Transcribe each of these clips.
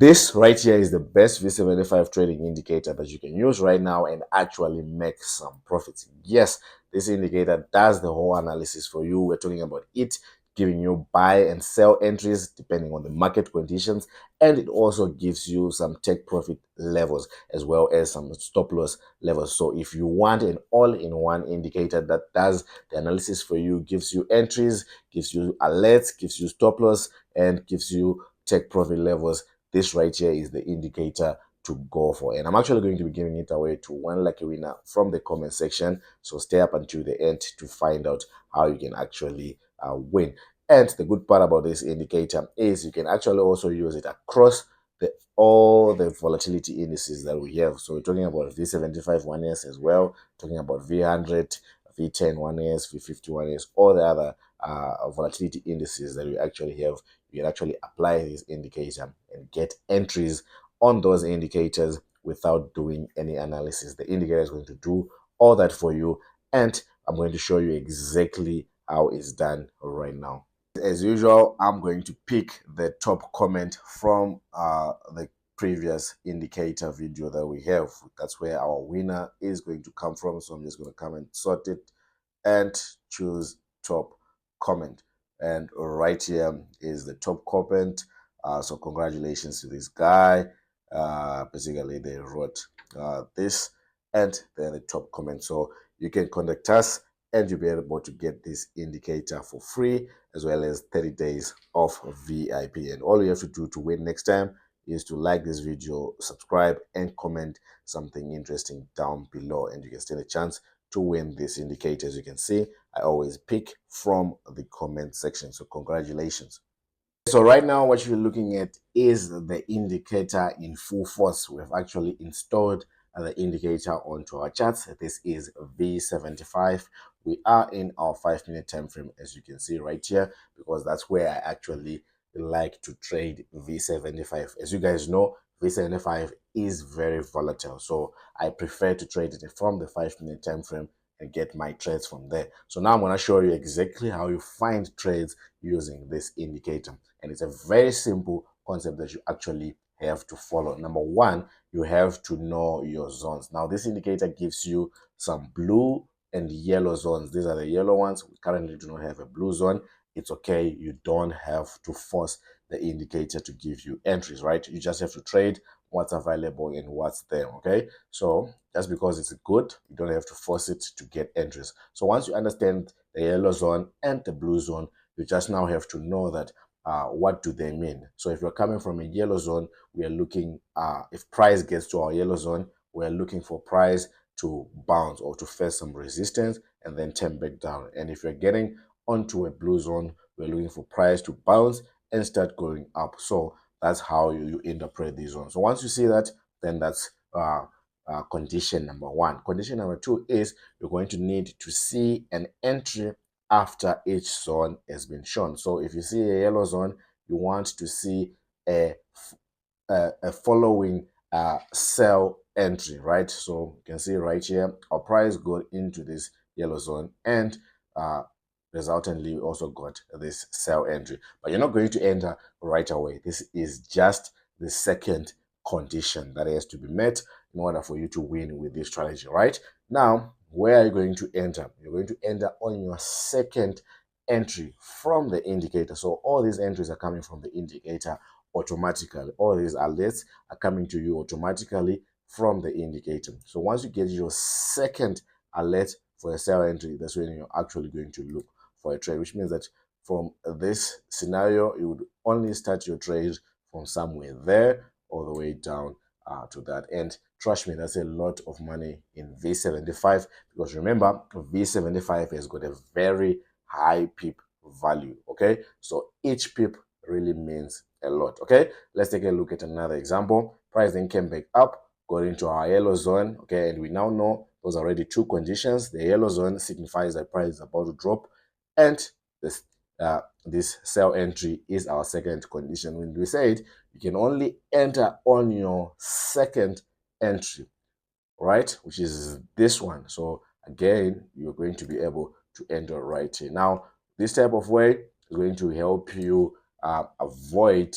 This right here is the best V75 trading indicator that you can use right now and actually make some profits. Yes, this indicator does the whole analysis for you. We're talking about it giving you buy and sell entries depending on the market conditions, and it also gives you some take profit levels as well as some stop loss levels. So if you want an all-in-one indicator that does the analysis for you, gives you entries, gives you alerts, gives you stop loss, and gives you take profit levels, this right here is the indicator to go for. And I'm actually going to be giving it away to one lucky winner from the comment section. So stay up until the end to find out how you can actually win. And the good part about this indicator is you can actually also use it across all the volatility indices that we have. So we're talking about V75 1S as well, talking about V100, V10 1S, V50 1S, all the other volatility indices that we actually have. You can actually apply this indicator and get entries on those indicators without doing any analysis. The indicator is going to do all that for you, and I'm going to show you exactly how it's done right now. As usual, I'm going to pick the top comment from the previous indicator video that we have. That's where our winner is going to come from. So I'm just going to come and sort it and choose top comment. And right here is the top comment. So congratulations to this guy. Basically, they wrote this and then the top comment. So you can contact us and you'll be able to get this indicator for free, as well as 30 days of VIP. And all you have to do to win next time is to like this video, subscribe, and comment something interesting down below, and you can stand a chance to win this indicator. As you can see, I always pick from the comment section. So congratulations. So right now what you're looking at is the indicator in full force. We've actually installed the indicator onto our charts. This is V75. We are in our 5-minute time frame, as you can see right here, because that's where I actually like to trade V75. As you guys know, V75 is very volatile, so I prefer to trade it from the 5-minute time frame and get my trades from there. So now I'm going to show you exactly how you find trades using this indicator. And it's a very simple concept that you actually have to follow. Number one, you have to know your zones. Now, this indicator gives you some blue and yellow zones. These are the yellow ones. We currently do not have a blue zone. It's okay. You don't have to force the indicator to give you entries, right? You just have to trade what's available and what's there, okay? So just because it's good, you don't have to force it to get entries. So once you understand the yellow zone and the blue zone, you just now have to know that what do they mean. So if you're coming from a yellow zone, we are looking, if price gets to our yellow zone, we're looking for price to bounce or to face some resistance and then turn back down. And if you're getting onto a blue zone, we're looking for price to bounce and start going up. So that's how you interpret these zones. So once you see that, then that's condition number one. Condition number two is you're going to need to see an entry after each zone has been shown. So if you see a yellow zone, you want to see a following sell entry, right? So you can see right here, our price got into this yellow zone, and resultantly we also got this sell entry. But you're not going to enter right away. This is just the second condition that has to be met in order for you to win with this strategy, right? Now, where are you going to enter? You're going to enter on your second entry from the indicator. So all these entries are coming from the indicator automatically. All these alerts are coming to you automatically from the indicator. So once you get your second alert for a sell entry, that's when you're actually going to look for a trade, which means that from this scenario, you would only start your trade from somewhere there all the way down to that. And trust me, that's a lot of money in V75, because remember, V75 has got a very high pip value, okay? So each pip really means a lot, okay? Let's take a look at another example. Price then came back up, got into our yellow zone, okay? And we now know those are already two conditions. The yellow zone signifies that price is about to drop, and this sell entry is our second condition. When we said you can only enter on your second entry, right, which is this one. So again, you're going to be able to enter right here. Now, this type of way is going to help you avoid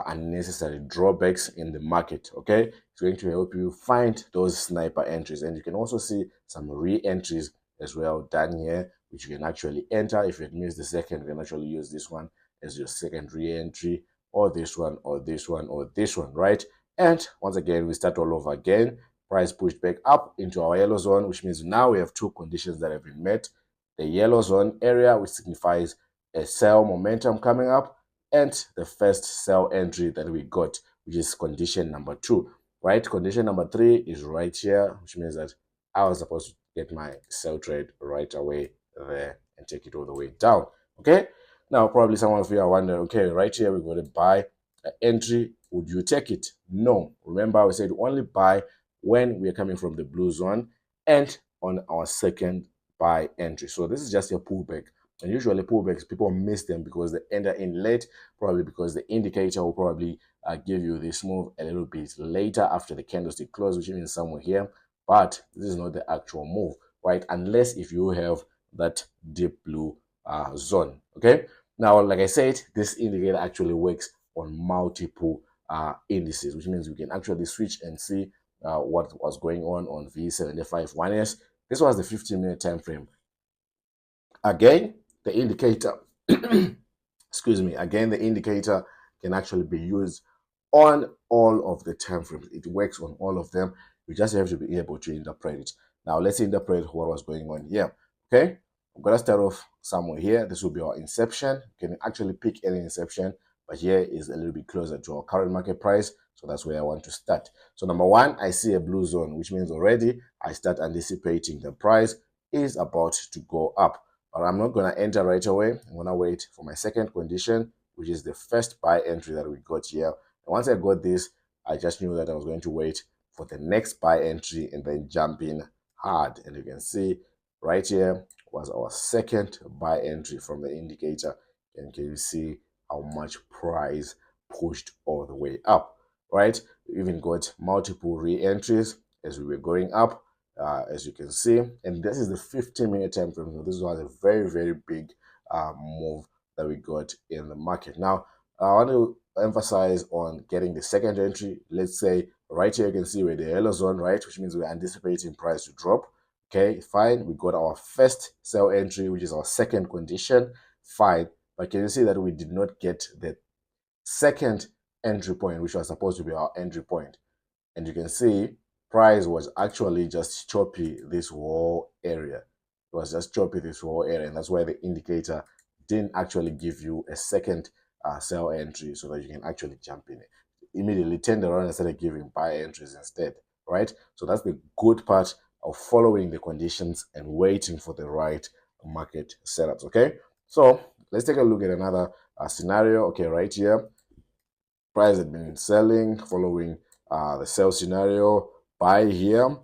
unnecessary drawbacks in the market. Okay, it's going to help you find those sniper entries, and you can also see some re-entries as well done here, which you can actually enter. If you missed the second, you can actually use this one as your second re-entry, or this one, or this one, or this one, right? And once again, we start all over again. Price pushed back up into our yellow zone, which means now we have two conditions that have been met. The yellow zone area, which signifies a sell momentum coming up, and the first sell entry that we got, which is condition number 2, right? Condition number 3 is right here, which means that I was supposed to get my sell trade right away there and take it all the way down. Okay, now probably some of you are wondering, okay, right here we got to buy an entry. Would you take it? No. Remember, we said only buy when we are coming from the blue zone and on our second buy entry. So this is just a pullback. And usually pullbacks, people miss them because they enter in late, probably because the indicator will probably give you this move a little bit later after the candlestick close, which means somewhere here. But this is not the actual move, right? Unless if you have that deep blue zone, okay? Now, like I said, this indicator actually works on multiple indices, which means we can actually switch and see what was going on V75 1S. This was the 15-minute time frame. Again, the indicator, excuse me, again, the indicator can actually be used on all of the time frames. It works on all of them. You just have to be able to interpret it. Now, let's interpret what was going on here. Okay, I'm going to start off somewhere here. This will be our inception. You can actually pick any inception, but here is a little bit closer to our current market price. So that's where I want to start. So number 1, I see a blue zone, which means already I start anticipating the price is about to go up. But I'm not going to enter right away. I'm going to wait for my second condition, which is the first buy entry that we got here. And once I got this, I just knew that I was going to wait for the next buy entry and then jump in hard. And you can see right here was our second buy entry from the indicator. And can you see how much price pushed all the way up, right? We even got multiple re-entries as we were going up. As you can see, and this is the 15-minute time frame. So this was a very, very big move that we got in the market. Now, I want to emphasize on getting the second entry. Let's say right here, you can see we're the yellow zone, right? Which means we're anticipating price to drop. Okay, fine. We got our first sell entry, which is our second condition. Fine. But can you see that we did not get the second entry point, which was supposed to be our entry point? And you can see price was actually just choppy this whole area. It was just choppy this whole area, and that's why the indicator didn't actually give you a second sell entry so that you can actually jump in it. Immediately turned around and started giving buy entries instead, right? So that's the good part of following the conditions and waiting for the right market setups. Okay, so let's take a look at another scenario. Okay, right here, price had been selling following the sell scenario, buy here,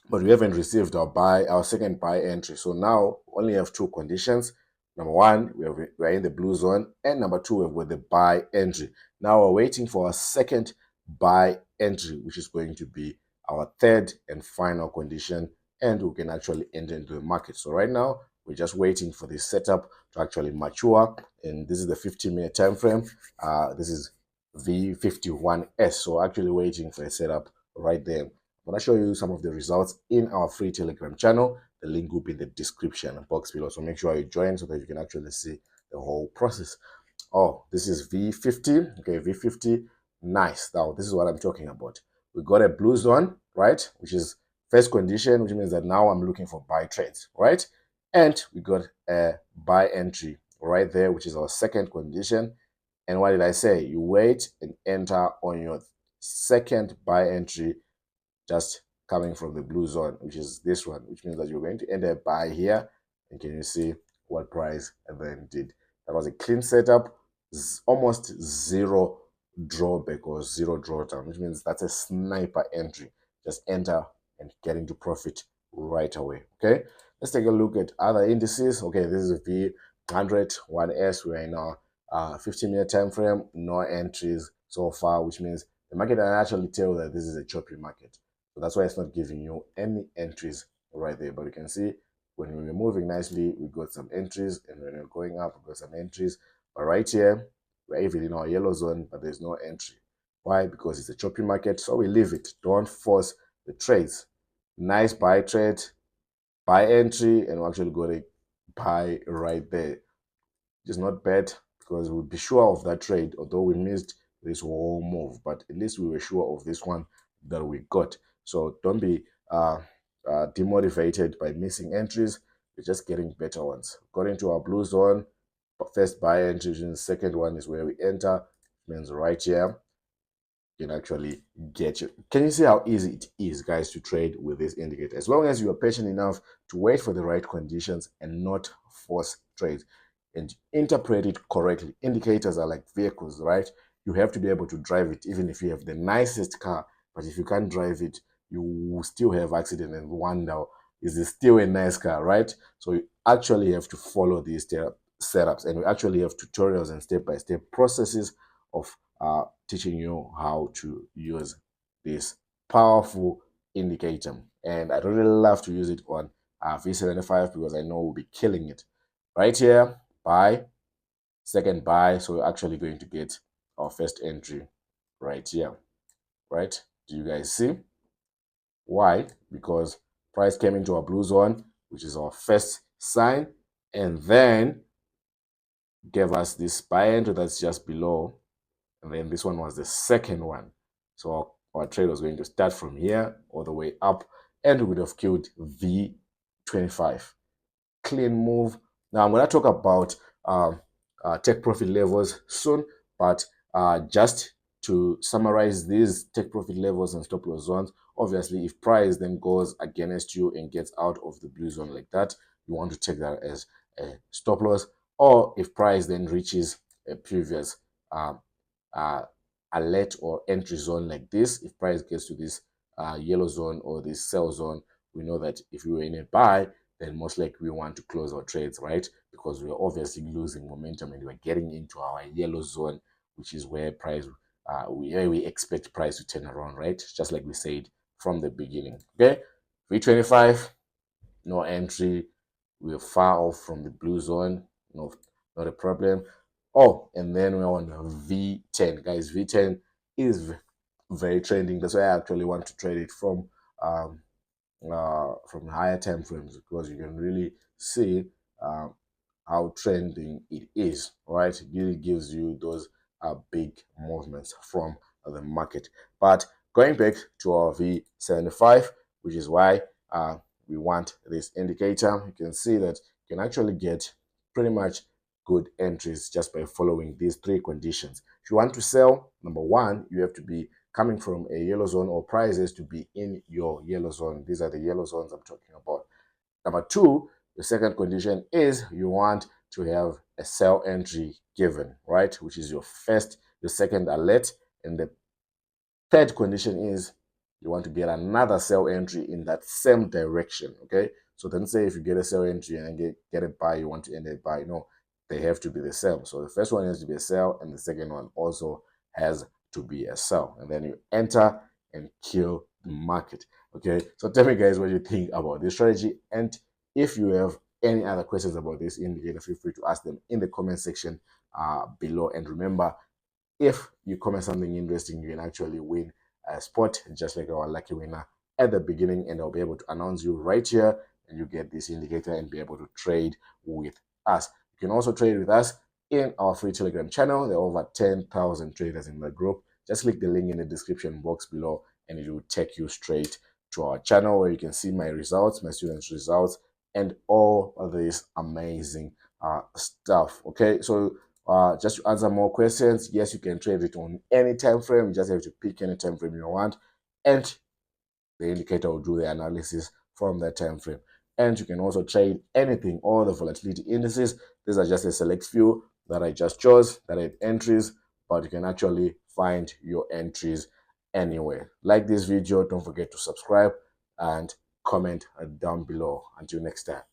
but we haven't received our second buy entry. So now we only have two conditions. Number 1, we're in the blue zone, and number 2, we've got the buy entry. Now we're waiting for a second buy entry, which is going to be our third and final condition, and we can actually enter into the market. So right now we're just waiting for the setup to actually mature, and this is the 15-minute time frame. This is V51S, so actually waiting for a setup right there. I'm going to show you some of the results in our free Telegram channel. The link will be in the description box below, so make sure you join so that you can actually see the whole process. Oh, this is V50. Okay, V50. Nice. Now, this is what I'm talking about. We got a blue zone, right, which is first condition, which means that now I'm looking for buy trades, right? And we got a buy entry right there, which is our second condition. And what did I say? You wait and enter on your second buy entry, just coming from the blue zone, which is this one, which means that you're going to enter a buy here. And can you see what price and then did? That was a clean setup, almost zero drawback or zero drawdown, which means that's a sniper entry. Just enter and get into profit right away. Okay, let's take a look at other indices. Okay, this is V100 1S. We're in our 15-minute time frame, no entries so far, which means the market can actually tell that this is a choppy market. So that's why it's not giving you any entries right there. But you can see when we were moving nicely, we got some entries, and when we're going up, we got some entries. But right here, We're even in our yellow zone, but there's no entry. Why? Because it's a choppy market, so we leave it. Don't force the trades. Nice buy trade, buy entry, and we're actually going to buy right there. It's not bad because we'll be sure of that trade, although we missed this whole move, but at least we were sure of this one that we got. So don't be demotivated by missing entries. We're just getting better ones. Got into our blue zone. First buy entry, and the second one is where we enter. Means right here can actually get you. Can you see how easy it is, guys, to trade with this indicator? As long as you are patient enough to wait for the right conditions and not force trades and interpret it correctly. Indicators are like vehicles, right? You have to be able to drive it, even if you have the nicest car. But if you can't drive it, you will still have accident and wonder, is it still a nice car, right? So you actually have to follow these setups, and we actually have tutorials and step-by-step processes of teaching you how to use this powerful indicator. And I'd really love to use it on V75 because I know we'll be killing it. Right here, buy, second buy. So we're actually going to get our first entry right here. Right? Do you guys see? Why? Because price came into our blue zone, which is our first sign, and then gave us this buy entry that's just below. And then this one was the second one. So our trade was going to start from here all the way up, and we would have killed V25. Clean move. Now I'm going to talk about take profit levels soon, but just to summarize these take profit levels and stop loss zones, obviously if price then goes against you and gets out of the blue zone like that, you want to take that as a stop loss. Or if price then reaches a previous alert or entry zone like this, if price gets to this yellow zone or this sell zone, we know that if we were in a buy, then most likely we want to close our trades, right? Because we're obviously losing momentum and we're getting into our yellow zone, which is where price where we expect price to turn around, right? Just like we said from the beginning. Okay, V25, no entry. We're far off from the blue zone. No, not a problem. Oh, and then we're on V10, guys. V10 is very trending. That's why I actually want to trade it from higher time frames, because you can really see um, how trending it is, right? It really gives you those big movements from the market. But going back to our V75, which is why we want this indicator, you can see that you can actually get pretty much good entries just by following these three conditions. If you want to sell, number one, you have to be coming from a yellow zone, or prices to be in your yellow zone. These are the yellow zones I'm talking about. Number two, the second condition is you want to have a sell entry given, right? Which is your first, your second alert. And the third condition is you want to get another sell entry in that same direction, okay? So then say if you get a sell entry and get a buy, you want to end a buy. No, they have to be the same. So the first one has to be a sell, and the second one also has to be a sell. And then you enter and kill the market, okay? So tell me, guys, what you think about this strategy. And if you have any other questions about this indicator, feel free to ask them in the comment section below. And remember, if you comment something interesting, you can actually win a spot, just like our lucky winner at the beginning, and I'll be able to announce you right here, and you get this indicator and be able to trade with us. You can also trade with us in our free Telegram channel. There are over 10,000 traders in the group. Just click the link in the description box below, and it will take you straight to our channel where you can see my results, my students' results, and all of this amazing stuff. Okay, so just to answer more questions, yes, you can trade it on any time frame. You just have to pick any time frame you want, and the indicator will do the analysis from that time frame. And you can also trade anything, all the volatility indices. These are just a select few that I just chose that have entries, but you can actually find your entries anywhere. Like this video, don't forget to subscribe and comment down below. Until next time.